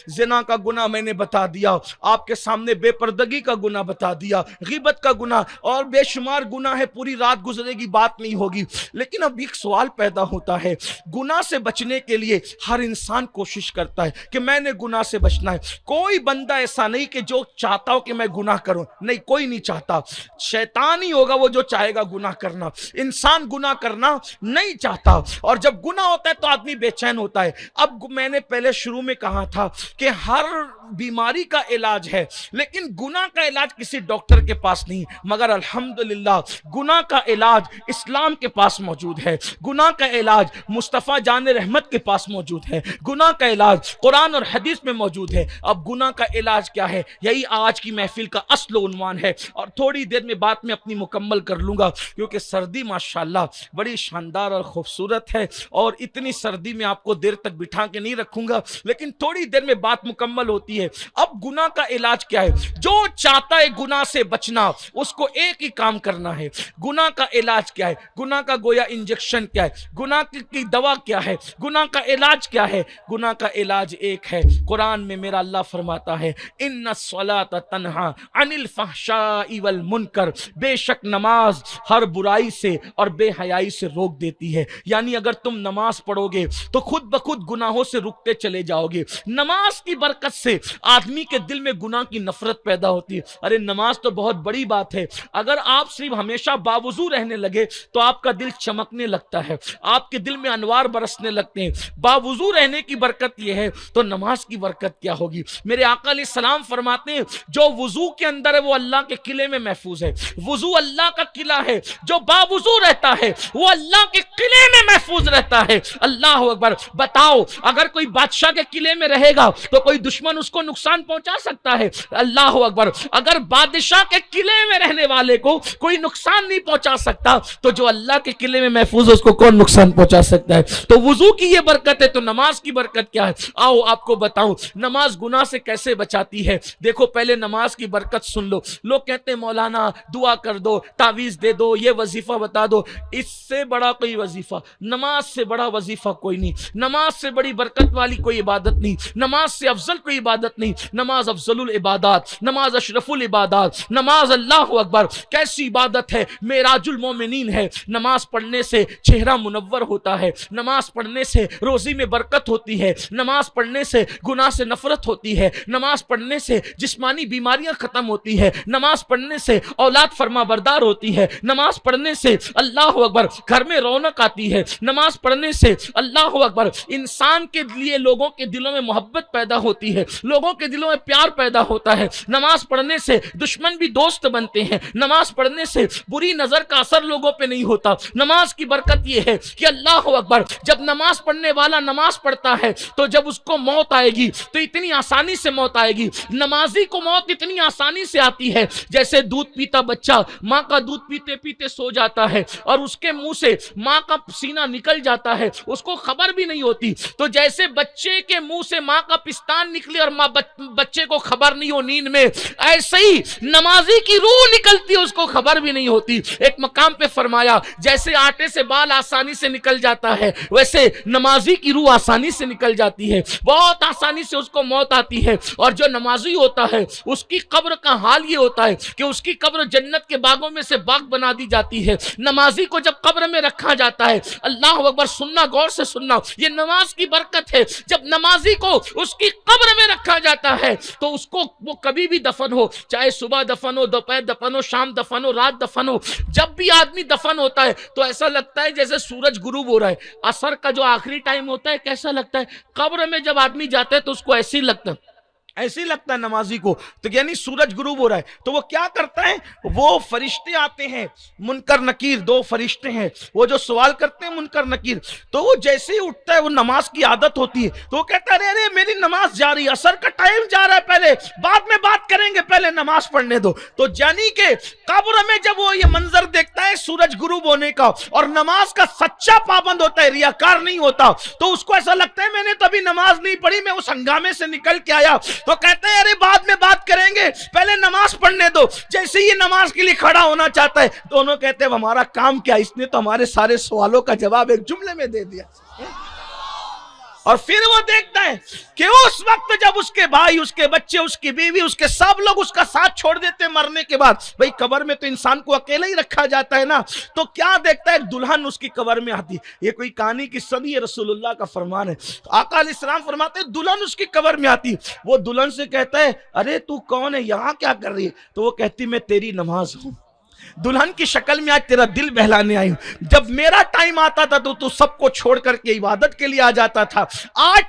जिना का गुनाह मैंने बता दिया आपके सामने, बेपर्दगी का गुनाह बता दिया, गिबत का गुनाह, और बेशुमार गुनाह है, पूरी रात गुजरेगी बात नहीं होगी। लेकिन अब एक सवाल पैदा होता है, गुनाह से बचने के लिए हर इंसान कोशिश करता है कि मैंने गुनाह से बचना है। कोई बंदा ऐसा नहीं कि जो चाहता हो कि मैं गुनाह करूं, नहीं, कोई नहीं चाहता। शैतान ही होगा वो जो चाहेगा गुनाह करना, इंसान गुनाह करना नहीं चाहता। और जब गुनाह होता है तो आदमी बेचैन होता है। अब मैंने पहले शुरू में कहा था कि हर बीमारी का इलाज है, लेकिन गुनाह का इलाज किसी डॉक्टर के पास नहीं, मगर अल्हम्दुलिल्लाह गुनाह का इलाज इस्लाम के पास मौजूद है, गुनाह का इलाज मुस्तफ़ा जान रहमत के पास मौजूद है, गुनाह का इलाज कुरान और हदीस में मौजूद है। अब गुनाह का इलाज क्या है, यही आज की महफिल का असल उन्वान है। और थोड़ी देर में बात में अपनी मुकम्मल कर लूंगा, क्योंकि सर्दी माशाल्लाह बड़ी शानदार और खूबसूरत है, और इतनी सर्दी में आपको देर तक बिठा के नहीं रखूंगा, लेकिन थोड़ी देर में बात मुकम्मल होती है। अब गुनाह का इलाज क्या है? जो चाहता है गुनाह से बचना, उसको एक ही काम करना है। गुनाह का इलाज क्या है? गुनाह का गोया इंजेक्शन क्या है? गुनाह की दवा क्या है? गुनाह का इलाज क्या है? गुनाह का इलाज एक है। कुरान में मेरा अल्लाह फरमाता है, इन्नस्सलात तन्हा अनिल फहशाई वल मुनकर, बेशक नमाज हर बुराई से और बेहयाई से रोक देती है। यानी अगर तुम नमाज पढ़ोगे तो खुद ब खुद गुनाहों से रुकते चले जाओगे। नमाज की बरकत से आदमी के दिल में गुनाह की नफरत पैदा होती है। अरे नमाज तो बहुत बड़ी बात है, अगर आप सिर्फ हमेशा बावजू रहने लगे तो आपका दिल चमकने लगता है, आपके दिल में अनवार बरसने लगते हैं। बावजू रहने की बरकत यह है तो नमाज की बरकत क्या होगी? मेरे आका अलैहिस्सलाम फरमाते हैं, जो वुजू के अंदर है वो अल्लाह के किले में महफूज है। वुजू अल्लाह का किला है, जो बावजू रहता है वो अल्लाह के किले में महफूज रहता है। अल्लाह अकबर। बताओ, अगर कोई बादशाह के किले में रहेगा तो कोई दुश्मन उसको नुकसान पहुंचा सकता है? अल्लाह अकबर। अगर बादशाह के किले में रहने वाले को कोई नुकसान नहीं पहुंचा सकता, तो जो अल्लाह के किले में महफूज है उसको कौन नुकसान पहुंचा सकता है? तो वुजू की ये बरकत है, तो नमाज की बरकत क्या है? आओ आपको बताऊं नमाज गुनाह से कैसे बचाती है। देखो, पहले नमाज की बरकत सुन लो। लोग कहते हैं मौलाना दुआ कर दो, तावीज दे दो, ये वजीफा बता दो। इससे बड़ा कोई वजीफा, नमाज से बड़ा वजीफा कोई नहीं, नमाज से बड़ी बरकत वाली कोई इबादत नहीं, नमाज से अफजल कोई इबादत नहीं। नमाज अफजलुल इबादत, नमाज अशरफुल इबादत, नमाज अल्लाह अकबर। कैसी इबादत है, मेराजुल मोमिनीन है। नमाज पढ़ने से चेहरा मुनव्वर होता है, नमाज पढ़ने से रोजी में बरकत होती है, नमाज पढ़ने से गुनाह से नफरत होती है, नमाज पढ़ने से जिस्मानी बीमारियां खत्म होती है, नमाज पढ़ने से औलाद फरमा बरदार होती है, नमाज पढ़ने से अल्लाह अकबर घर में रौनक आती है, नमाज पढ़ने से अल्लाह अकबर इंसान के लिए लोगों के दिलों में मोहब्बत पैदा होती है, लोगों के दिलों में प्यार पैदा होता है। नमाज पढ़ने से दुश्मन भी दोस्त बनते हैं, नमाज पढ़ने से बुरी नजर का असर लोगों पे नहीं होता। नमाज की बरकत यह है कि अल्लाह अकबर, जब नमाज पढ़ने वाला नमाज पढ़ता है तो जब उसको मौत आएगी तो इतनी आसानी से मौत आएगी। नमाजी को मौत इतनी आसानी से आती है जैसे दूध पीता बच्चा माँ का दूध पीते पीते सो जाता है और उसके मुंह से माँ का सीना निकल जाता है, उसको खबर भी नहीं होती। तो जैसे बच्चे के मुंह से माँ का पिस्तान निकले और माँ बच्चे को खबर नहीं हो नींद में, ऐसे ही नमाजी की रूह निकलती है, उसको खबर भी नहीं होती। एक मकाम पे फरमाया, जैसे आटे से बाल आसानी से निकल जाता है वैसे नमाजी की रूह आसानी से निकल जाती है, बहुत आसानी से उसको मौत आती है। और जो नमाजी होता है उसकी कब्र का हाल ये होता है कि उसकी कब्र जन्नत के बागों में से बाग बना दी जाती है। नमाजी को जब कब्र में रखा जाता है, अल्लाह अकबर, सुनना, गौर से सुनना, ये नमाज की बरकत है। जब नमाजी को उसकी कब्र में रखा जाता है तो उसको वो कभी भी दफन हो, चाहे सुबह दफन हो, दोपहर दफन हो, शाम दफन हो, रात दफन हो, जब भी आदमी दफन होता है तो ऐसा लगता है जैसे सूरज गुरूब हो रहा है। असर का जो आखिरी टाइम होता है कैसा लगता है? कब्र में जब आदमी जाता है तो उसको ऐसे ही लगता है, ऐसे ही लगता है नमाजी को, तो यानी सूरज गुरूब हो रहा है। तो वो क्या करता है, वो फरिश्ते आते हैं, मुनकर नकीर, दो फरिश्ते हैं, वो जो सवाल करते हैं मुनकर नकीर। तो वो जैसे ही उठता है, वो नमाज की आदत होती है, तो वो कहता है अरे मेरी नमाज जा रही है, असर का टाइम जा रहा है, पहले बाद में बात करेंगे, पहले नमाज पढ़ने दो। तो जानी के कब्र में जब वो ये मंजर देखता है सूरज गुरूब होने का और नमाज का सच्चा पाबंद होता है, रियाकार नहीं होता, तो उसको ऐसा लगता है मैंने तो अभी नमाज नहीं पढ़ी, मैं उस हंगामे से निकल के आया। तो कहते हैं अरे बाद में बात करेंगे, पहले नमाज पढ़ने दो। जैसे ही नमाज के लिए खड़ा होना चाहता है, दोनों कहते हैं हमारा काम क्या, इसने तो हमारे सारे सवालों का जवाब एक जुमले में दे दिया। और फिर वो देखता है कि उस वक्त जब उसके भाई, उसके बच्चे, उसकी बीवी, उसके सब लोग उसका साथ छोड़ देते मरने के बाद, भाई कब्र में तो इंसान को अकेला ही रखा जाता है ना, तो क्या देखता है, एक दुल्हन उसकी कब्र में आती। ये कोई कहानी किस्सा नहीं है, रसूलुल्लाह का फरमान है। आका अलैहिस्सलाम फरमाते हैं दुल्हन उसकी कब्र में आती, वो दुल्हन से कहता है अरे तू कौन है, यहां क्या कर रही है? तो वो कहती मैं तेरी नमाज हूं, दुल्हन की शक्ल में आज तेरा दिल बहलाने आई हूं। जब मेरा टाइम आता था तो तू सबको छोड़ करके इबादत के लिए आ जाता था, आज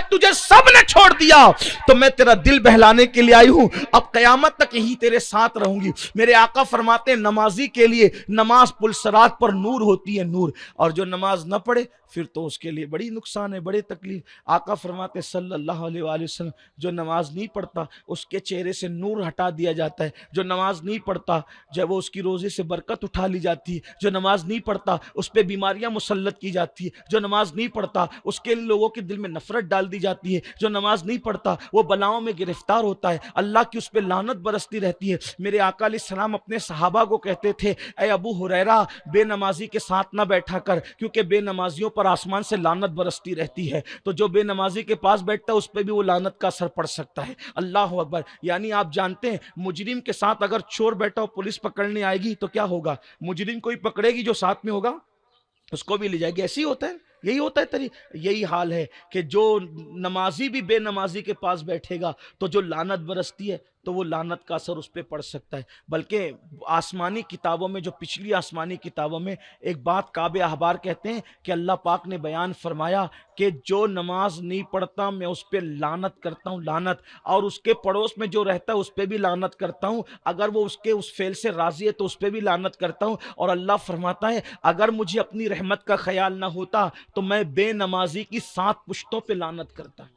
तुझे सब ने छोड़ दिया तो मैं तेरा दिल बहलाने के लिए आई हूं, अब कयामत तक यही तेरे साथ रहूंगी। मेरे आका फरमाते हैं नमाजी के लिए नमाज पुलसरात पर नूर होती है, नूर, और जो नमाज न पढ़े फिर तो उसके लिए बड़ी नुकसान है, बड़ी तकलीफ। आका फरमाते सल्लल्लाहु अलैहि वसल्लम जो नमाज नहीं पढ़ता उसके चेहरे से नूर हटा दिया जाता है, जो नमाज नहीं पढ़ता जब वो उसकी रोजे से बरकत उठा ली जाती है, जो नमाज नहीं पढ़ता उस पर बीमारियां मुसल्लत की जाती है, जो नमाज नहीं पढ़ता उसके लोगों के दिल में नफरत डाल दी जाती है, जो नमाज नहीं पढ़ता वो बलाओं में गिरफ्तार होता है, अल्लाह की उस पर लानत बरसती रहती है। मेरे आका अलैहिस्सलाम अपने सहाबा को कहते थे ऐ अबू हुरैरा बेनमाजी के साथ ना बैठा कर, क्योंकि बेनमाजियों पर आसमान से लानत बरसती रहती है, तो जो बेनमाजी के पास बैठता है उस पर भी वो लानत का असर पड़ सकता है। अल्लाह अकबर। यानी आप जानते हैं मुजरिम के साथ अगर चोर बैठा हो पुलिस पकड़ने आएगी तो क्या होगा, मुजरिम को ही पकड़ेगी, जो साथ में होगा उसको भी ले जाएगी। ऐसे ही होता है, यही होता है, यही हाल है कि जो नमाजी भी बेनमाजी के पास बैठेगा तो जो लानत बरसती है तो वो लानत का असर उस पर पड़ सकता है। बल्कि आसमानी किताबों में, जो पिछली आसमानी किताबों में एक बात काबे अहबार कहते हैं कि अल्लाह पाक ने बयान फरमाया कि जो नमाज नहीं पढ़ता मैं उस पर लानत करता हूँ, लानत, और उसके पड़ोस में जो रहता है उस पर भी लानत करता हूँ, अगर वो उसके उस फेल से राजी है तो उस पर भी लानत करता हूँ। और अल्लाह फरमाता है अगर मुझे अपनी रहमत का ख्याल ना होता तो मैं बेनमाजी की 7 पुश्तों पे लानत करता।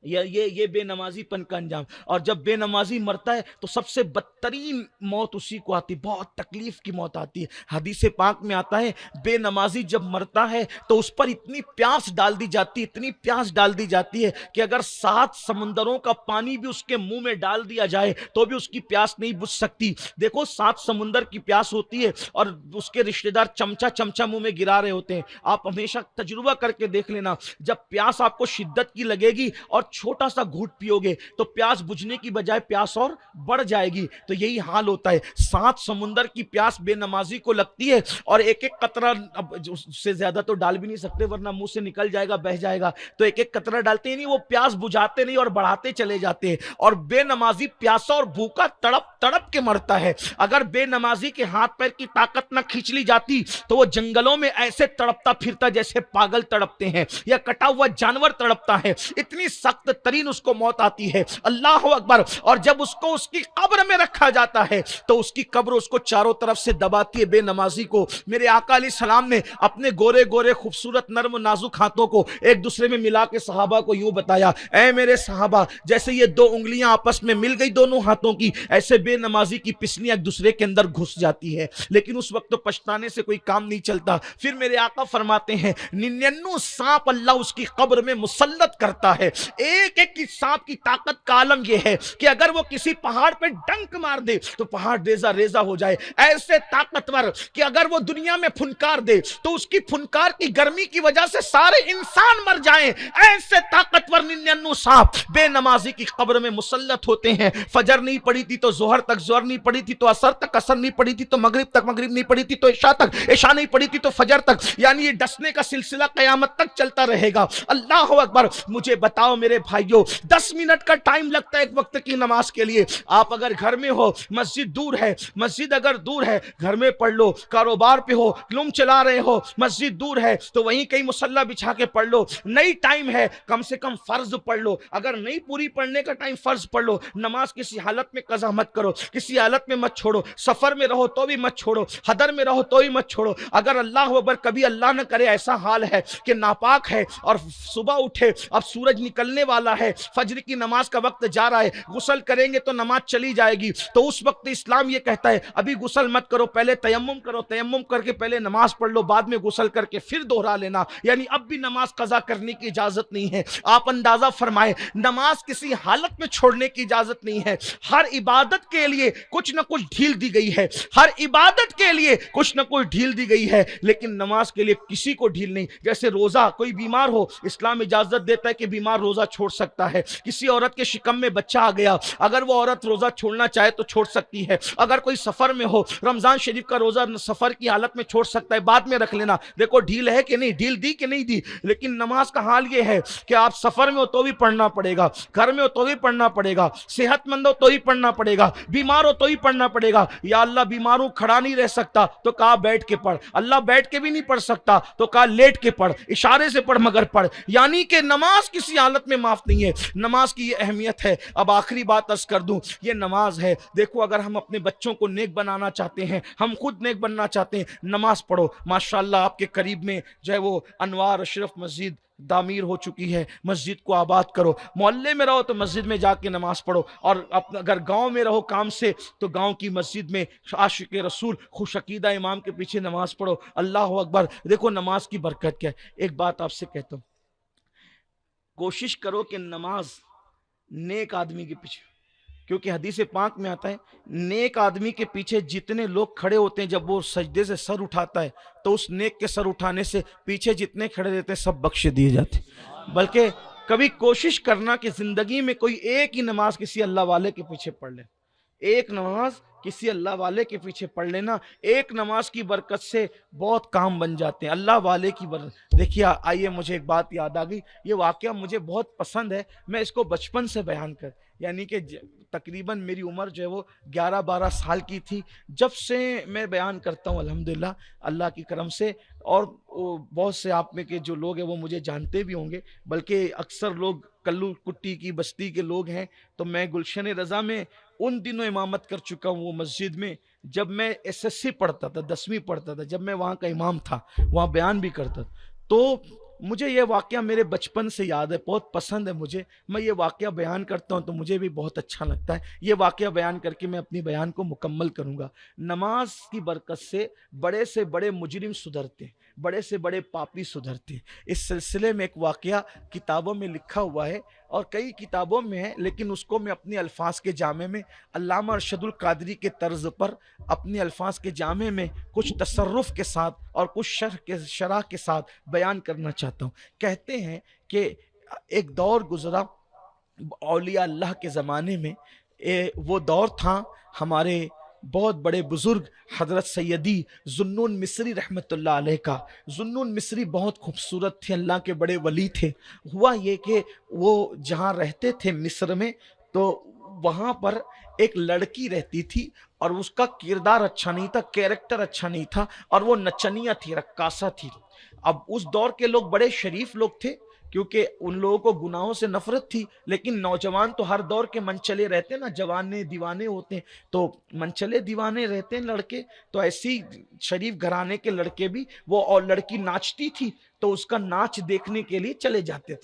ये बेनमाजीपन का अंजाम। और जब बेनमाजी मरता है तो सबसे बदतरीन मौत उसी को आती, बहुत तकलीफ की मौत आती है। हदीस पाक में आता है बेनमाजी जब मरता है तो उस पर इतनी प्यास डाल दी जाती है, इतनी प्यास डाल दी जाती है कि अगर 7 समुंदरों का पानी भी उसके मुंह में डाल दिया जाए तो भी उसकी प्यास नहीं बुझ सकती। देखो 7 समुंदर की प्यास होती है और उसके रिश्तेदार चमचा चमचा मुंह में गिरा रहे होते हैं। आप हमेशा तजुर्बा करके देख लेना, जब प्यास आपको शिद्दत की लगेगी और छोटा सा घूंट पियोगे तो प्यास बुझने की बजाय प्यास और बढ़ जाएगी। तो यही हाल होता है, 7 समुंदर की प्यास बेनमाजी को लगती है और एक एक कतरा, अब उससे ज्यादा तो डाल भी नहीं सकते वरना मुंह से निकल जाएगा, बह जाएगा, तो एक एक कतरा डालते ही नहीं, वो प्यास बुझाते नहीं और बढ़ाते चले जाते हैं। और बेनमाजी प्यासा और भूखा तड़प तड़प के मरता है। अगर बेनमाजी के हाथ पैर की ताकत ना खींच ली जाती तो वो जंगलों में ऐसे तड़पता फिरता जैसे पागल तड़पते हैं या कटा हुआ जानवर तड़पता है, इतनी सख्त तरीन उसको मौत आती है। अल्लाह अकबर। और जब उसको उसकी कब्र में रखा जाता है तो उसकी कब्र उसको चारों तरफ से दबाती है, बेनमाजी को। मेरे आका अलैहिस्सलाम ने अपने गोरे गोरे खूबसूरत नर्म नाजुक हाथों को एक दूसरे में मिला के सहाबा को यूं बताया, ऐ मेरे सहाबा, जैसे ये 2 उंगलियां आपस में मिल गई दोनों हाथों की, ऐसे बेनमाजी की पिसलियां एक दूसरे के अंदर घुस जाती है। लेकिन उस वक्त तो पछताने से कोई काम नहीं चलता। फिर मेरे आका फरमाते हैं 99 सांप अल्लाह उसकी कब्र में मुसल्लत करता है। एक एक की सांप की ताकत का आलम यह है कि अगर वो किसी पहाड़ पे डंक मार दे तो पहाड़ रेजा रेजा हो जाए। ऐसे ताकतवर कि अगर वो दुनिया में फुनकार दे तो उसकी फुनकार की गर्मी की वजह से सारे इंसान मर जाएं। ऐसे ताकतवर 99 सांप बेनमाजी की कब्र में मुसल्लत होते हैं। फजर नहीं पड़ी थी तो जोहर तक जोहर नहीं पड़ी थी तो असर तक असर नहीं पड़ी थी तो मगरिब तक मगरिब नहीं पड़ी थी तो इशा तक इशा नहीं पड़ी थी तो फजर तक, यानी ये डसने का सिलसिला कयामत तक चलता रहेगा। अल्लाह अकबर। मुझे बताओ मेरे भाइयों, 10 मिनट का टाइम लगता है एक वक्त की नमाज के लिए। आप अगर घर में हो, मस्जिद दूर है, मस्जिद अगर दूर है घर में पढ़ लो, कारोबार पे हो, लुम चला रहे हो, मस्जिद दूर है तो वहीं कहीं मुसल्ला बिछा के पढ़ लो। नहीं टाइम है कम से कम फर्ज पढ़ लो, अगर नहीं पूरी पढ़ने का टाइम फर्ज पढ़ लो। नमाज किसी हालत में कज़ा मत करो, किसी हालत में मत छोड़ो, सफर में रहो तो भी मत छोड़ो, हदर में रहो तो भी मत छोड़ो। अगर अल्लाह अकबर कभी अल्लाह न करे ऐसा हाल है कि नापाक है और सुबह उठे, अब सूरज निकलने आने वाला है, फजर की नमाज का वक्त जा रहा है, गुस्ल करेंगे तो नमाज चली जाएगी, तो उस वक्त इस्लाम ये कहता है अभी गुस्ल मत करो, पहले तयम्मुम करो, तयम्मुम करके पहले नमाज पढ़ लो, बाद में गुस्ल करके फिर दोहरा लेना। यानी अब भी नमाज कज़ा करने की इजाजत नहीं है। आप अंदाजा फरमाए, नमाज किसी हालत में छोड़ने की इजाजत नहीं है। हर इबादत के लिए कुछ ना कुछ ढील दी गई है, हर इबादत के लिए कुछ ना कुछ ढील दी गई है, लेकिन नमाज के लिए किसी को ढील नहीं। जैसे रोजा, कोई बीमार हो, इस्लाम इजाजत देता है कि बीमार रोजा छोड़ सकता है। किसी औरत के शिकम में बच्चा आ गया, अगर वो औरत रोजा छोड़ना चाहे तो छोड़ सकती है। अगर कोई सफर में हो, रमजान शरीफ का रोजा सफर की हालत में छोड़ सकता है, बाद में रख लेना। देखो ढील है कि नहीं, ढील दी कि नहीं दी। लेकिन नमाज का हाल ये है कि आप सफर में हो तो भी पढ़ना पड़ेगा, घर में हो तो भी पढ़ना पड़ेगा, सेहतमंद हो तो ही पढ़ना पड़ेगा, बीमार हो तो ही पढ़ना पड़ेगा। या अल्लाह बीमार हूं, खड़ा नहीं रह सकता, तो कहा बैठ के पढ़। अल्लाह बैठ के भी नहीं पढ़ सकता, तो कहा लेट के पढ़, इशारे से पढ़ मगर पढ़। यानी कि नमाज किसी हालत में माफ नहीं है। नमाज की ये अहमियत है। अब आखिरी बात अर्ज कर दूं, ये नमाज है। देखो अगर हम अपने बच्चों को नेक बनाना चाहते हैं, हम खुद नेक बनना चाहते हैं, नमाज पढ़ो। माशाल्लाह आपके करीब में जो है वो अनवार अशरफ मस्जिद तामीर हो चुकी है, मस्जिद को आबाद करो। मोहल्ले में रहो तो मस्जिद में जाके नमाज पढ़ो, और अगर गांव में रहो काम से तो गांव की मस्जिद में आशिक रसूल खुशकीदा इमाम के पीछे नमाज पढ़ो। अल्लाह अकबर। देखो नमाज की बरकत क्या है। एक बात आपसे कहता हूँ, कोशिश करो कि नमाज नेक आदमी के पीछे, क्योंकि हदीस पाक में आता है नेक आदमी के पीछे जितने लोग खड़े होते हैं, जब वो सजदे से सर उठाता है तो उस नेक के सर उठाने से पीछे जितने खड़े रहते हैं सब बख्शे दिए जाते हैं। बल्कि कभी कोशिश करना कि जिंदगी में कोई एक ही नमाज किसी अल्लाह वाले के पीछे पढ़ ले, एक नमाज किसी अल्लाह वाले के पीछे पढ़ लेना। एक नमाज की बरकत से बहुत काम बन जाते हैं, अल्लाह वाले की बरकत। देखिए आइए, मुझे एक बात याद आ गई, ये वाकया मुझे बहुत पसंद है, मैं इसको बचपन से बयान कर, यानी कि तकरीबन मेरी उम्र जो है वो 11-12 साल की थी जब से मैं बयान करता हूँ अल्हम्दुलिल्लाह अल्लाह की करम से। और बहुत से आप में के जो लोग हैं वो मुझे जानते भी होंगे, बल्कि अक्सर लोग कल्लू कुट्टी की बस्ती के लोग हैं। तो मैं गुलशन रज़ा में उन दिनों इमामत कर चुका हूँ, वो मस्जिद में जब मैं एसएससी पढ़ता था, 10वीं पढ़ता था, जब मैं वहाँ का इमाम था, वहाँ बयान भी करता था। तो मुझे ये वाकया मेरे बचपन से याद है, बहुत पसंद है मुझे। मैं ये वाकया बयान करता हूँ तो मुझे भी बहुत अच्छा लगता है। ये वाकया बयान करके मैं अपनी बयान को मुकम्मल करूँगा। नमाज की बरकत से बड़े मुजरिम सुधरते, बड़े से बड़े पापी सुधरते। इस सिलसिले में एक वाकया किताबों में लिखा हुआ है और कई किताबों में है, लेकिन उसको मैं अपने अल्फाज के जामे में अल्लामा अरशदुल कादरी के तर्ज पर अपने अल्फाज के जामे में कुछ तसर्रुफ के साथ और कुछ शरह के साथ बयान करना चाहता हूँ। कहते हैं कि एक दौर गुजरा औलिया अल्लाह के ज़माने में, वो दौर था हमारे बहुत बड़े बुजुर्ग हजरत सैयदी जुन्नून मिस्री रहमतुल्लाह अलैह का। जुन्नून मिस्री बहुत खूबसूरत थे, अल्लाह के बड़े वली थे। हुआ ये कि वो जहाँ रहते थे मिस्र में, तो वहाँ पर एक लड़की रहती थी और उसका किरदार अच्छा नहीं था, कैरेक्टर अच्छा नहीं था, और वो नचनिया थी, रक्कासा थी। अब उस दौर के लोग बड़े शरीफ लोग थे, क्योंकि उन लोगों को गुनाहों से नफरत थी। लेकिन नौजवान तो हर दौर के मनचले रहते हैं ना, जवाने दीवाने होते हैं, तो मनचले दीवाने रहते हैं लड़के। तो ऐसी शरीफ घराने के लड़के भी, वो और लड़की नाचती थी तो उसका नाच देखने के लिए चले जाते,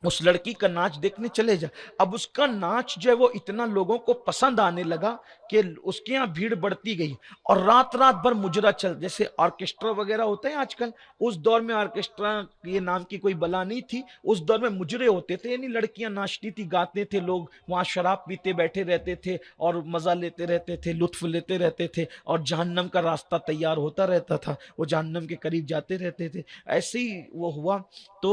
उस लड़की का नाच देखने चले जा। अब उसका नाच जो है वो इतना लोगों को पसंद आने लगा कि उसके यहाँ भीड़ बढ़ती गई, और रात रात भर मुजरा चल, जैसे ऑर्केस्ट्रा वगैरह होते हैं आजकल, उस दौर में ऑर्केस्ट्रा ये नाम की कोई बला नहीं थी। उस दौर में मुजरे होते थे, यानी लड़कियां नाचती थी, गाते थे, लोग वहाँ शराब पीते बैठे रहते थे और मज़ा लेते रहते थे, लुत्फ लेते रहते थे, और जहन्नम का रास्ता तैयार होता रहता था, वो जहन्नम के करीब जाते रहते थे। ऐसे ही वो हुआ। तो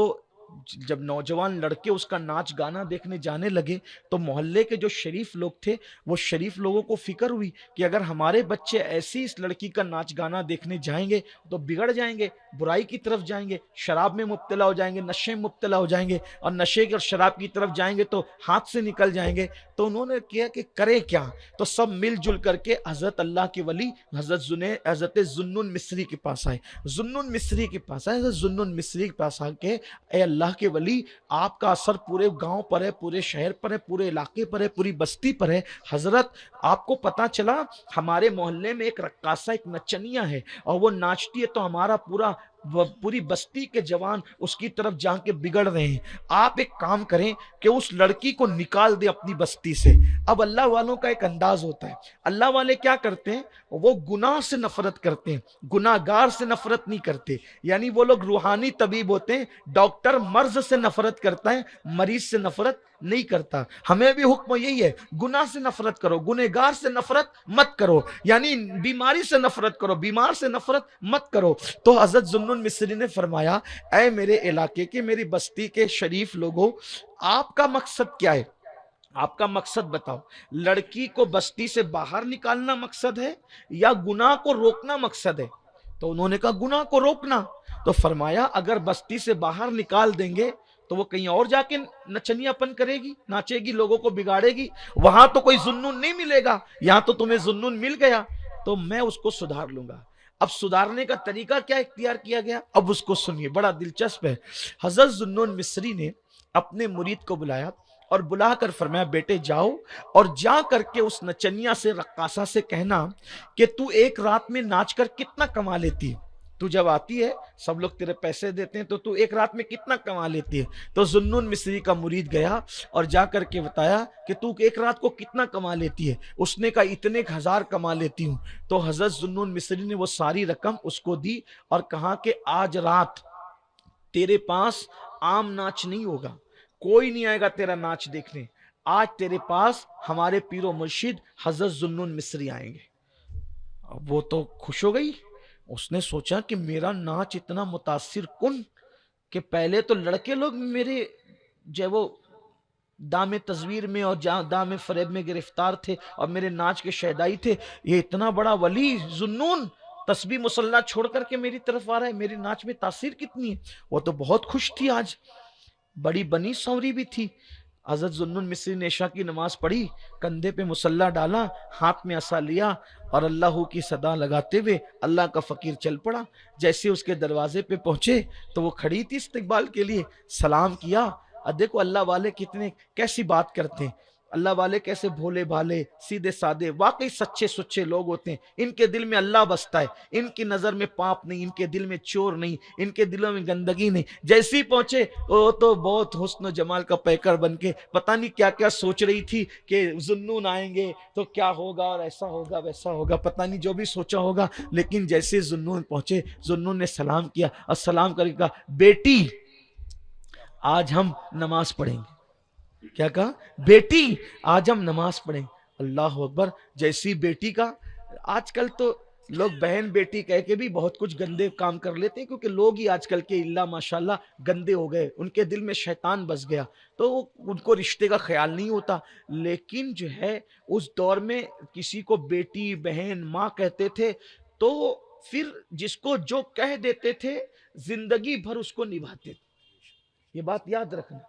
जब नौजवान लड़के उसका नाच गाना देखने जाने लगे तो मोहल्ले के जो शरीफ लोग थे, वो शरीफ लोगों को फिक्र हुई कि अगर हमारे बच्चे ऐसी इस लड़की का नाच गाना देखने जाएंगे तो बिगड़ जाएंगे, बुराई की तरफ जाएंगे, शराब में मुब्तला हो जाएंगे, नशे में मुब्तला हो जाएंगे, और नशे और शराब की तरफ जाएंगे तो हाथ से निकल जाएंगे। तो उन्होंने किया कि करें क्या। तो सब मिलजुल करके हजरत अल्लाह के वली हजरत जुन्नून मिस्री के पास आए। जुन्नून मिस्री के पास आए, जुन्नून मिस्री के पास आके, ए अल्लाह के वली, आपका असर पूरे गांव पर है, पूरे शहर पर है, पूरे इलाके पर है, पूरी बस्ती पर है। हजरत आपको पता चला हमारे मोहल्ले में एक रक्कासा, एक नचनिया है, और वो नाचती है तो हमारा पूरा पूरी बस्ती के जवान उसकी तरफ जाके बिगड़ रहे हैं। आप एक काम करें कि उस लड़की को निकाल दे अपनी बस्ती से। अब अल्लाह वालों का एक अंदाज होता है, अल्लाह वाले क्या करते हैं, वो गुनाह से नफरत करते हैं, गुनाहगार से नफरत नहीं करते। यानी वो लोग रूहानी तबीब होते हैं। डॉक्टर मर्ज से नफरत करता है, मरीज से नफरत नहीं करता। हमें भी हुक्म यही है, गुनाह से नफरत करो, गुनहगार से नफरत मत करो। यानी बीमारी से नफरत करो, बीमार से नफरत मत करो। तो हजरत जुन्नुन मिस्री ने फरमाया, ऐ मेरे इलाके के, मेरी बस्ती के शरीफ लोगों, आपका मकसद क्या है? आपका मकसद बताओ। लड़की को बस्ती से बाहर निकालना मकसद है या गुनाह को रोकना मकसद है? तो उन्होंने कहा गुनाह को रोकना। तो फरमाया अगर बस्ती से बाहर निकाल देंगे तो वो कहीं और जाके नचनियापन करेगी, नाचेगी, लोगों को बिगाड़ेगी, वहां तो कोई जुन्नून नहीं मिलेगा। यहां तो तुम्हें जुन्नून मिल गया, तो मैं उसको सुधार लूंगा। अब सुधारने का तरीका क्या इख्तियार किया गया, अब उसको सुनिए, बड़ा दिलचस्प है। हजरत जुन्नून मिस्री ने अपने मुरीद को बुलाया और बुलाकर फरमाया, बेटे जाओ और जा करके उस नचनिया से, रक्कासा से कहना कि तू एक रात में नाच कर कितना कमा लेती है। तू जब आती है सब लोग तेरे पैसे देते हैं, तो तू एक रात में कितना कमा लेती है। तो जुन्नून मिस्री का मुरीद गया और जा करके बताया कि तू एक रात को कितना कमा लेती है। उसने कहा इतने 1000 कमा लेती हूँ। तो हजरत जुन्नून मिस्री ने वो सारी रकम उसको दी और कहा कि आज रात तेरे पास आम नाच नहीं होगा, कोई नहीं आएगा तेरा नाच देखने। आज तेरे पास हमारे पीरो मुर्शिद हजरत जुन्नून मिस्री आएंगे। अब वो तो खुश हो गई। उसने सोचा कि मेरा नाच इतना मुतासिर कुन कि पहले तो लड़के लोग मेरे जो वो दामे तस्वीर में और दामे फरेब में गिरफ्तार थे और मेरे नाच के शहदाई थे। ये इतना बड़ा वली जुन्नून तस्बीह मुसल्ला छोड़ करके मेरी तरफ आ रहा है, मेरे नाच में तासीर कितनी है। वो तो बहुत खुश थी, आज बड़ी बनी सौरी भी थी। हजरत जुन्नून मिस्री ने इशा की नमाज पढ़ी, कंधे पे मुसल्ला डाला, हाथ में असा लिया और अल्लाह की सदा लगाते हुए अल्लाह का फकीर चल पड़ा। जैसे उसके दरवाजे पे पहुंचे तो वो खड़ी थी इस्तकबाल के लिए, सलाम किया। और देखो अल्लाह वाले कितने कैसी बात करते हैं, अल्लाह वाले कैसे भोले भाले सीधे साधे वाकई सच्चे सुच्चे लोग होते हैं। इनके दिल में अल्लाह बसता है, इनकी नजर में पाप नहीं, इनके दिल में चोर नहीं, इनके दिलों में गंदगी नहीं। जैसे ही पहुंचे वो तो बहुत हुस्न जमाल का पैकर बन के पता नहीं क्या क्या सोच रही थी कि जुन्नून आएंगे तो क्या होगा और ऐसा होगा वैसा होगा, पता नहीं जो भी सोचा होगा। लेकिन जैसे जुन्नून पहुंचे, जुन्नून ने सलाम किया और सलाम करके कहा, बेटी आज हम नमाज पढ़ेंगे। क्या कहा? बेटी आज हम नमाज पढ़ेंगे। अल्लाह अकबर। जैसी बेटी का, आजकल तो लोग बहन बेटी कह के भी बहुत कुछ गंदे काम कर लेते हैं, क्योंकि लोग ही आजकल के इल्ला माशाल्लाह गंदे हो गए, उनके दिल में शैतान बस गया, तो उनको रिश्ते का ख्याल नहीं होता। लेकिन जो है उस दौर में किसी को बेटी बहन माँ कहते थे, तो फिर जिसको जो कह देते थे जिंदगी भर उसको निभाते थे। ये बात याद रखना।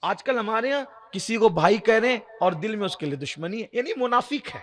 आजकल हमारे यहाँ किसी को भाई कह रहे हैं और दिल में उसके लिए दुश्मनी है, यानी मुनाफिक है।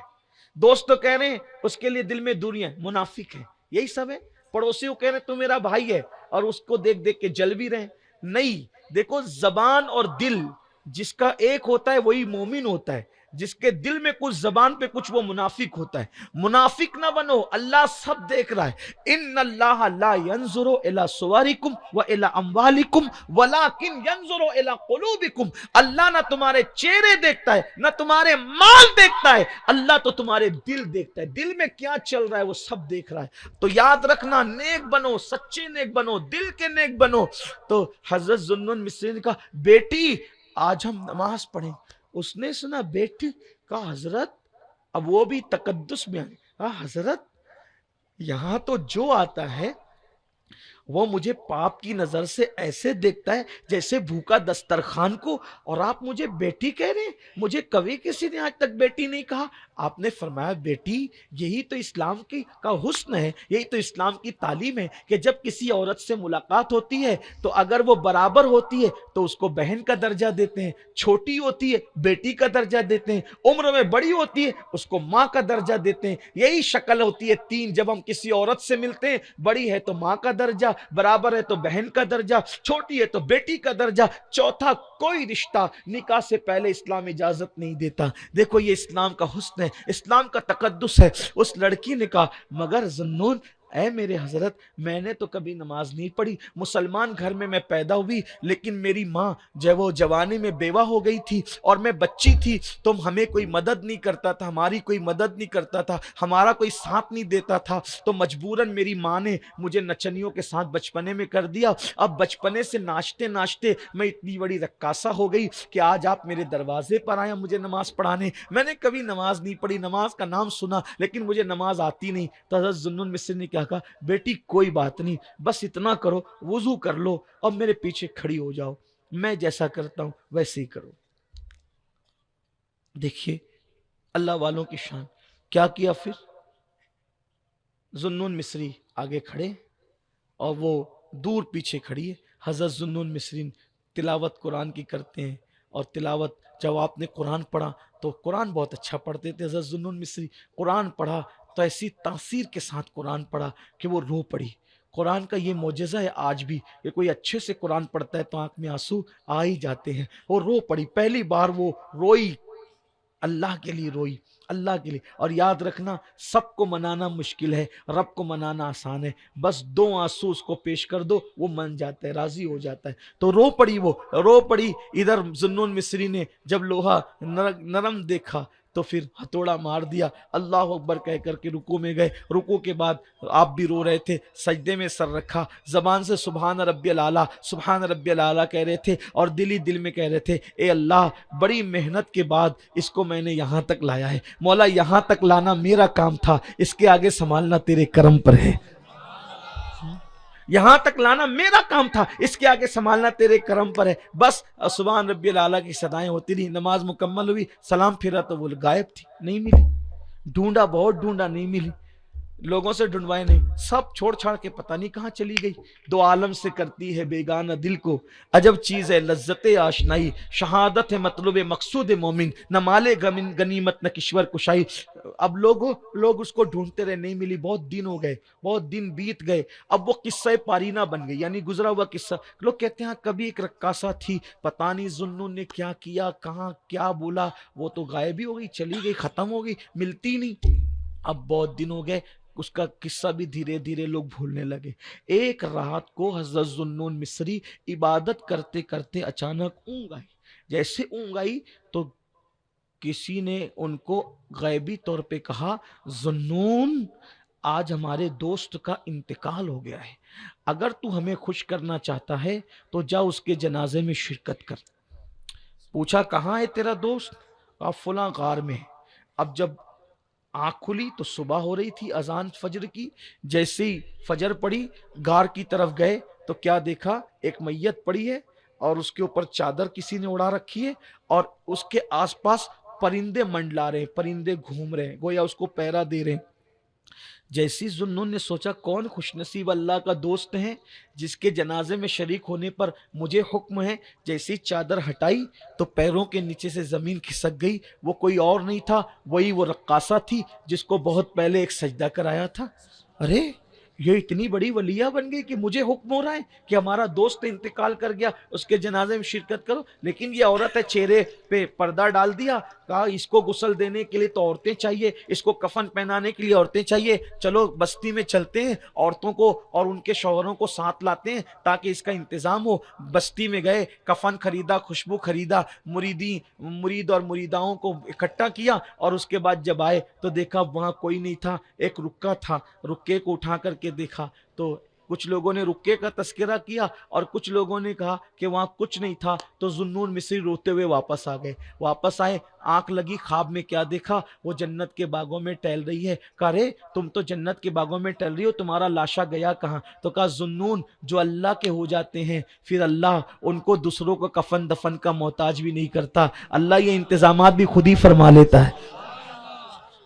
दोस्त तो कह रहे हैं, उसके लिए दिल में दूरियां, मुनाफिक है। यही सब है। पड़ोसी को कह रहे हैं तू मेरा भाई है और उसको देख देख के जल भी रहे। नहीं, देखो जबान और दिल जिसका एक होता है वही मोमिन होता है, जिसके दिल में कुछ जबान पे कुछ वो मुनाफिक होता है। मुनाफिक ना बनो, अल्लाह सब देख रहा है। इन्नल्लाह ला यंजुरु इला सुवारिकुम व इला अम्वालिकुम वलाकिन यंजुरु इला कुलूबिकुम। अल्लाह ना तुम्हारे चेहरे देखता है ना तुम्हारे माल देखता है, अल्लाह तो तुम्हारे दिल देखता है। दिल में क्या चल रहा है वो सब देख रहा है। तो याद रखना, नेक बनो, सच्चे नेक बनो, दिल के नेक बनो। तो हजरत जुन्नून मिस्री ने कहा, बेटी आज हम नमाज पढ़ें। उसने सुना बेटी का हजरत, अब वो भी तकद्दुस में आ गया, हजरत यहां तो जो आता है वो मुझे पाप की नजर से ऐसे देखता है जैसे भूखा दस्तरखान को, और आप मुझे बेटी कह रहे हैं। मुझे कभी किसी ने आज तक बेटी नहीं कहा। आपने फरमाया बेटी यही तो इस्लाम की का हुस्न है, यही तो इस्लाम की तालीम है कि जब किसी औरत से मुलाकात होती है तो अगर वो बराबर होती है तो उसको बहन का दर्जा देते हैं, छोटी होती है बेटी का दर्जा देते हैं, उम्र में बड़ी होती है उसको माँ का दर्जा देते हैं। यही शक्ल होती है तीन। जब हम किसी औरत से मिलते हैं, बड़ी है तो माँ का दर्जा, बराबर है तो बहन का दर्जा, छोटी है तो बेटी का दर्जा, चौथा कोई रिश्ता निकाह से पहले इस्लाम इजाजत नहीं देता। देखो ये इस्लाम का हुस्न है, इस्लाम का तकद्दुस है। उस लड़की ने कहा, मगर जुन्नून ऐ मेरे हजरत, मैंने तो कभी नमाज नहीं पढ़ी, मुसलमान घर में मैं पैदा हुई, लेकिन मेरी माँ जब वो जवानी में बेवा हो गई थी और मैं बच्ची थी, तो हमें कोई मदद नहीं करता था, हमारी कोई मदद नहीं करता था, हमारा कोई साथ नहीं देता था, तो मजबूरन मेरी माँ ने मुझे नचनियों के साथ बचपने में कर दिया। अब बचपने से नाचते नाचते मैं इतनी बड़ी रक्कासा हो गई कि आज आप मेरे दरवाजे पर आए मुझे नमाज पढ़ाने। मैंने कभी नमाज नहीं पढ़ी, नमाज का नाम सुना, लेकिन मुझे नमाज आती नहीं। तो हज़रत ज़ुन्नुन मिस्री ने क्या कहा, बेटी कोई बात नहीं, बस इतना करो, वुजू कर लो और मेरे पीछे खड़ी हो जाओ, मैं जैसा करता हूं वैसे ही करो। देखिए अल्लाह वालों की शान। क्या किया फिर, ज़ुन्नुन मिस्री आगे खड़े और वो दूर पीछे खड़ी है। हज़रत ज़ुन्नुन मिस्री तिलावत कुरान की करते हैं, और तिलावत जब आपने कुरान पढ़ा तो कुरान बहुत अच्छा पढ़ते थे हज़रत ज़ुन्नुन मिस्री। कुरान पढ़ा तो ऐसी तासीर के साथ कुरान पढ़ा कि वो रो पड़ी। कुरान का ये मोजज़ा है आज भी कि कोई अच्छे से कुरान पढ़ता है तो आंख में आंसू आ ही जाते हैं। वो रो पड़ी, पहली बार वो रोई, अल्लाह के लिए रोई, अल्लाह के लिए। और याद रखना, सबको मनाना मुश्किल है, रब को मनाना आसान है। बस 2 आंसू उसको पेश कर दो, वो मन जाता है, राजी हो जाता है। तो रो पड़ी, वो रो पड़ी। इधर ज़ुन्नुन मिस्री ने जब लोहा नरम देखा तो फिर हथौड़ा मार दिया, अल्लाह अकबर कह करके रुकू में गए। रुकू के बाद आप भी रो रहे थे, सजदे में सर रखा, जबान से सुभान रब्बियल आला, सुभान रब्बियल आला कह रहे थे, और दिल ही दिल में कह रहे थे, ए अल्लाह, बड़ी मेहनत के बाद इसको मैंने यहाँ तक लाया है, मौला यहाँ तक लाना मेरा काम था, इसके आगे संभालना तेरे करम पर है। यहां तक लाना मेरा काम था, इसके आगे संभालना तेरे करम पर है। बस सुभान रब्बिल आला की सदाएं होती रही। नमाज मुकम्मल हुई, सलाम फिरा तो वो गायब थी, नहीं मिली। ढूंढा, बहुत ढूंढा, नहीं मिली। लोगों से ढूंढवाए नहीं, सब छोड़ छाड़ के पता नहीं कहां चली गई। दो आलम से करती है बेगाना दिल को, अजब चीज है लज्जते आशनाई, शहादत है मतलब मकसूद मोमिन, न माले गनीमत न किश्वर कुशाई। अब लोग उसको ढूंढते रहे, नहीं मिली। बहुत दिन हो गए, बहुत दिन बीत गए। अब वो किस्सा पारीना बन गई, यानी गुजरा हुआ किस्सा। लोग कहते हैं कभी एक रक्कासा थी, पता नहीं ज़ुन्नुन ने क्या किया, कहाँ क्या बोला, वो तो गायब ही हो गई, चली गई, खत्म हो गई, मिलती नहीं। अब बहुत दिन हो गए, उसका किस्सा भी धीरे धीरे लोग भूलने लगे। एक रात को हज़रत ज़ुन्नुन मिस्री इबादत करते करते अचानक ऊँघ आई। जैसे ऊँघ आई तो किसी ने उनको गैबी तौर पे कहा, ज़ुन्नुन, आज हमारे दोस्त का इंतकाल हो गया है, अगर तू हमें खुश करना चाहता है तो जा उसके जनाजे में शिरकत कर। पूछा कहाँ है तेरा दोस्त, आप फुला गार में। अब जब आंख खुली तो सुबह हो रही थी, अजान फजर की। जैसे ही फजर पड़ी, गार की तरफ गए तो क्या देखा, एक मैयत पड़ी है और उसके ऊपर चादर किसी ने उड़ा रखी है, और उसके आसपास परिंदे मंडला रहे हैं, परिंदे घूम रहे हैं, गोया उसको पहरा दे रहे हैं। जैसी ज़ुन्नुन ने सोचा कौन खुशनसीब अल्लाह का दोस्त है जिसके जनाजे में शरीक होने पर मुझे हुक्म है। जैसी चादर हटाई तो पैरों के नीचे से ज़मीन खिसक गई। वो कोई और नहीं था, वही वो रक्कासा थी जिसको बहुत पहले एक सजदा कराया था। अरे ये इतनी बड़ी वलिया बन गई कि मुझे हुक्म हो रहा है कि हमारा दोस्त इंतकाल कर गया, उसके जनाजे में शिरकत करो। लेकिन ये औरत है, चेहरे पे पर्दा डाल दिया, कहा इसको गुस्ल देने के लिए तो औरतें चाहिए, इसको कफन पहनाने के लिए औरतें चाहिए, चलो बस्ती में चलते हैं, औरतों को और उनके शौहरों को साथ लाते हैं ताकि इसका इंतजाम हो। बस्ती में गए, कफन खरीदा, खुशबू खरीदा, मुरीद और मुरीदाओं को इकट्ठा किया, और उसके बाद जब आए तो देखा वहां कोई नहीं था, एक रुक्का था। रुक्के को उठा करके देखा तो कुछ लोगों ने रुक्के का तस्करा किया और कुछ लोगों ने कहा कि वहां कुछ नहीं था। तो ज़ुन्नुन मिस्री रोते हुए वापस आ गए। वापस आए, आंख लगी, ख्वाब में क्या देखा, वो जन्नत के बागों में टहल रही है। कहा रे तुम तो जन्नत के बागों में टहल रही हो, तुम्हारा लाशा गया कहाँ? तो कहा ज़ुन्नुन, जो अल्लाह के हो जाते हैं फिर अल्लाह उनको दूसरों को कफन दफन का मोहताज भी नहीं करता, अल्लाह ये इंतजामात भी खुद ही फरमा लेता है।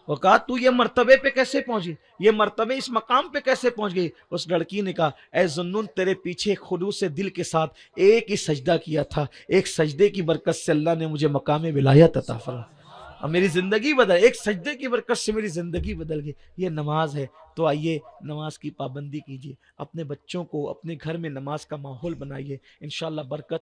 वो कहा तू ये मर्तबे पे कैसे पहुंची, ये मर्तबे इस मकाम पे कैसे पहुंच गई? उस लड़की ने कहा, ए ज़ुन्नुन, तेरे पीछे खुलूस से दिल के साथ एक ही सजदा किया था, एक सजदे की बरकत से अल्लाह ने मुझे मकाम विलायत अता फरमा और मेरी जिंदगी बदल, एक सजदे की बरकत से मेरी जिंदगी बदल गई। ये नमाज है। तो आइए नमाज की पाबंदी कीजिए, अपने बच्चों को अपने घर में नमाज का माहौल बनाइए, इंशाअल्लाह बरकत